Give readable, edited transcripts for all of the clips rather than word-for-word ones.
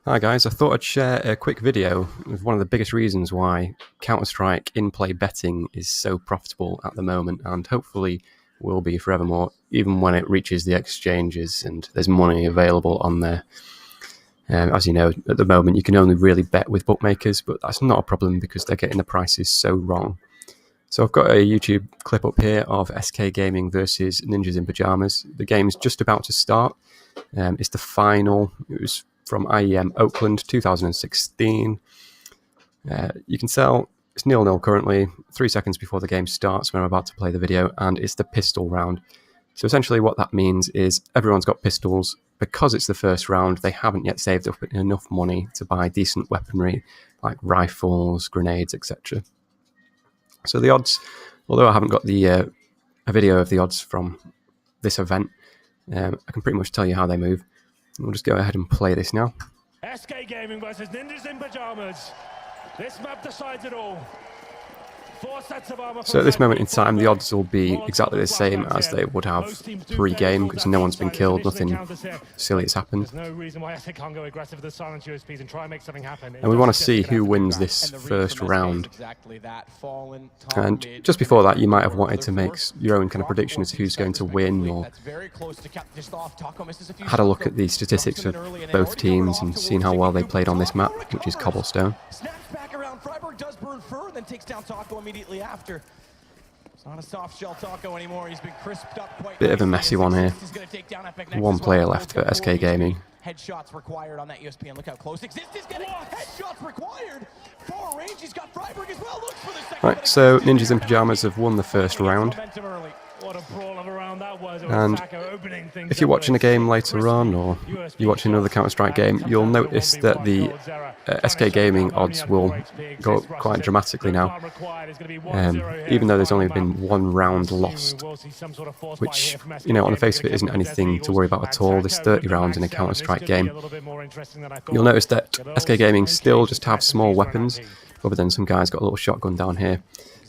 Hi guys, I thought I'd share a quick video of one of the biggest reasons why Counter-Strike in-play betting is so profitable at the moment, and hopefully will be forevermore, even when it reaches the exchanges and there's money available on there. As you know, at the moment you can only really bet with bookmakers, but that's not a problem because they're getting the prices so wrong. So I've got a YouTube clip up here of SK Gaming versus Ninjas in Pyjamas. The game's just about to start. It's the final. It was from IEM Oakland 2016. You can tell it's 0-0 currently, 3 seconds before the game starts when I'm about to play the video, and it's the pistol round. So essentially what that means is everyone's got pistols. Because it's the first round, they haven't yet saved up enough money to buy decent weaponry like rifles, grenades, etc. So the odds, although I haven't got a video of the odds from this event, I can pretty much tell you how they move. We'll just go ahead and play this now. SK Gaming versus Ninjas in Pyjamas. This map decides it all. 4 sets of armor. So at this moment in time, the odds will be exactly the same as they would have pre-game because no one's been killed, nothing silly has happened. There's no reason why SK can't go aggressive with the silent USPs and try and make something happen. And we want to see who wins this first round. And just before that, you might have wanted to make your own kind of prediction as to who's going to win, or had a look at the statistics of both teams and seen how well they played on this map, which is Cobblestone. Does burn fur, then takes down Taco immediately after. It's not a soft shell Taco anymore. He's been crisped up quite Bit of a messy one here. One player left for SK Gaming. Headshots required on that USP, and look how close Exist is getting. Headshots required. Far range. He's got Freiburg as well. Look for the second. Right, so Ninjas in Pyjamas have won the first round. And if you're watching a game later on, or you're watching another Counter-Strike game, you'll notice that the SK Gaming odds will go up quite dramatically now, even though there's only been one round lost, which, you know, on the face of it isn't anything to worry about at all. There's 30 rounds in a Counter-Strike game. You'll notice that SK Gaming still just have small weapons, other than some guys got a little shotgun down here.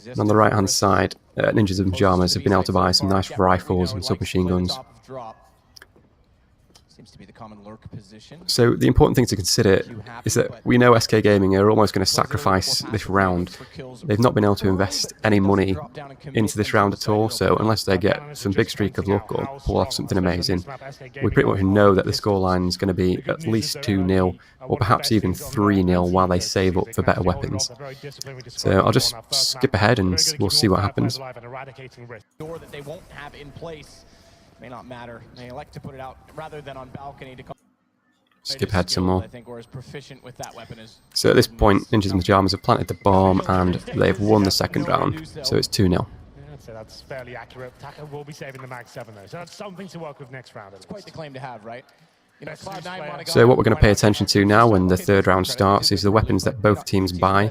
And on the right hand side, Ninjas in Pyjamas have been able to buy some nice rifles and submachine guns. So the important thing to consider is that we know SK Gaming are almost going to sacrifice this round. They've not been able to invest any money into this round at all, so unless they get some big streak of luck or pull off something amazing, we pretty much know that the scoreline is going to be at least 2-0 or perhaps even 3-0 while they save up for better weapons. So I'll just skip ahead and we'll see what happens. May not matter. They elect to put it out rather than on balcony to skip ahead some more. I think we're as proficient with that weapon as. So at this point, Ninjas in Pyjamas have planted the bomb and they've won the second round, so it's 2-0. So that's fairly accurate. Taco will be saving the Mag 7 though, so that's something to work with next round. It's quite the claim to have, right? You know, so what we're going to pay attention to now when the third round starts is the weapons that both teams buy.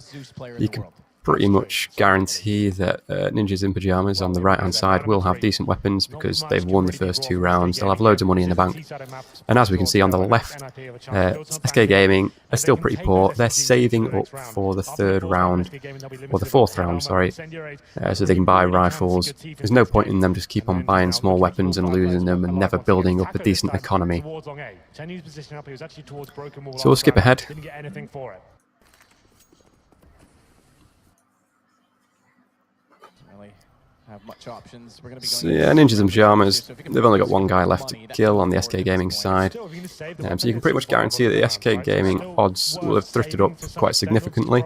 You can pretty much guarantee that Ninjas in Pyjamas on the right hand side will have decent weapons because they've won the first 2 rounds. They'll have loads of money in the bank. And as we can see on the left, SK Gaming are still pretty poor. They're saving up for the third round, or the fourth round, sorry, so they can buy rifles. There's no point in them just keep on buying small weapons and losing them and never building up a decent economy. So we'll skip ahead. Have much options. We're going to be so yeah, Ninjas in Pyjamas, they've only got one guy left to kill on the SK Gaming side. So you can pretty much guarantee that the SK Gaming odds will have thrifted up quite significantly.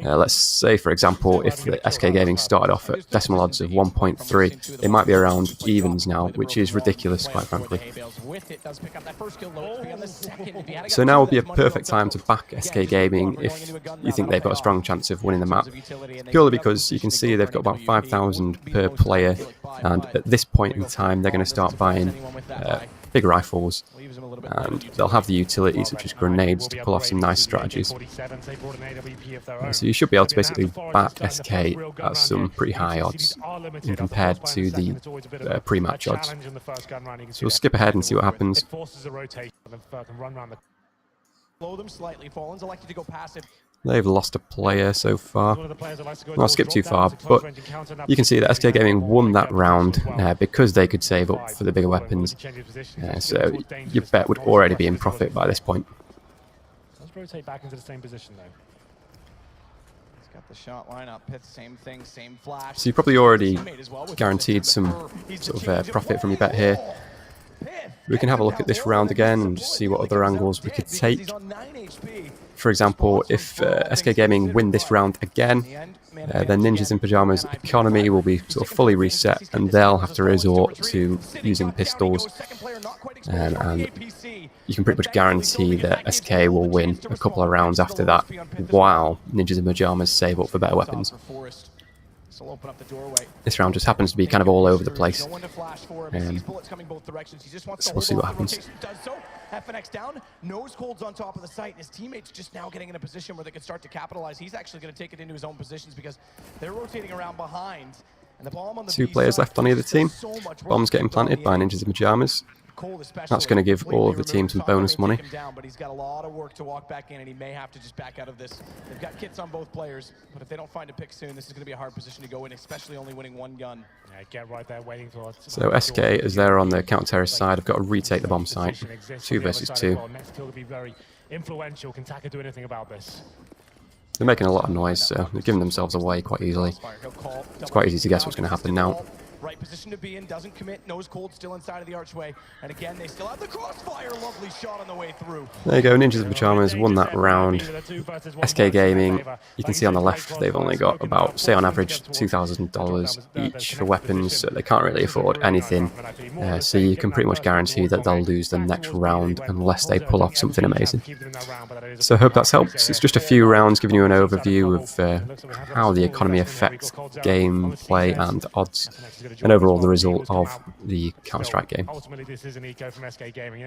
Let's say, for example, if the SK Gaming started off at decimal odds of 1.3, they might be around evens now, which is ridiculous, quite frankly. So now would be a perfect time to back SK Gaming if you think they've got a strong chance of winning the map, purely because you can see they've got about 5,000 per player, and at this point in time they're going to start buying big rifles, and they'll have the utilities such as grenades to pull off some nice strategies. So you should be able to basically back SK at some pretty high odds compared to the pre-match odds. So we'll skip ahead and see what happens. They've lost a player so far. I'll skip too far, but you can see that SK Gaming won that round because they could save up for the bigger weapons. So your bet would already be in profit by this point. rotate back into the same position though. He's got the shot lineup. Pith, same thing, same flash. So you probably already guaranteed some sort of profit from your bet here. We can have a look at this round again and just see what other angles we could take. For example, if SK Gaming win this round again, then Ninjas in Pyjamas economy will be sort of fully reset and they'll have to resort to using pistols. And you can pretty much guarantee that SK will win a couple of rounds after that while Ninjas in Pyjamas save up for better weapons. This round just happens to be kind of all over the place. So we'll see what happens. FNX down, nose colds on top of the site, and his teammates just now getting in a position where they can start to capitalize. He's actually going to take it into his own positions because they're rotating around behind. And the bomb on the Two players left on either team. Bomb's getting planted by Ninjas in Pyjamas. That's going to give all of the team some bonus money. But he's got a lot of work to walk back in, and he may have to just back out of this. They've got kits on both players, but if they don't find a pick soon, this is going to be a hard position to go in, especially only winning one gun. Yeah, get right there waiting for it. So SK, as they're on the counter-terrorist side, have got to retake the bomb site. 2 versus 2. Next kill to be very influential. Can Taka do anything about this? They're making a lot of noise, so they're giving themselves away quite easily. It's quite easy to guess what's going to happen now. Right position to be in, doesn't commit, nose cold, still inside of the archway. And again, they still have the crossfire, lovely shot on the way through. There you go, Ninjas in Pyjamas won that round. SK Gaming, you can see on the left, they've only got about, say on average, $2,000 each for weapons, so they can't really afford anything. So you can pretty much guarantee that they'll lose the next round unless they pull off something amazing. So I hope that's helped. It's just a few rounds giving you an overview of how the economy affects gameplay and odds, and overall the result of the Counter-Strike game. Ultimately, this is an eco from SK Gaming.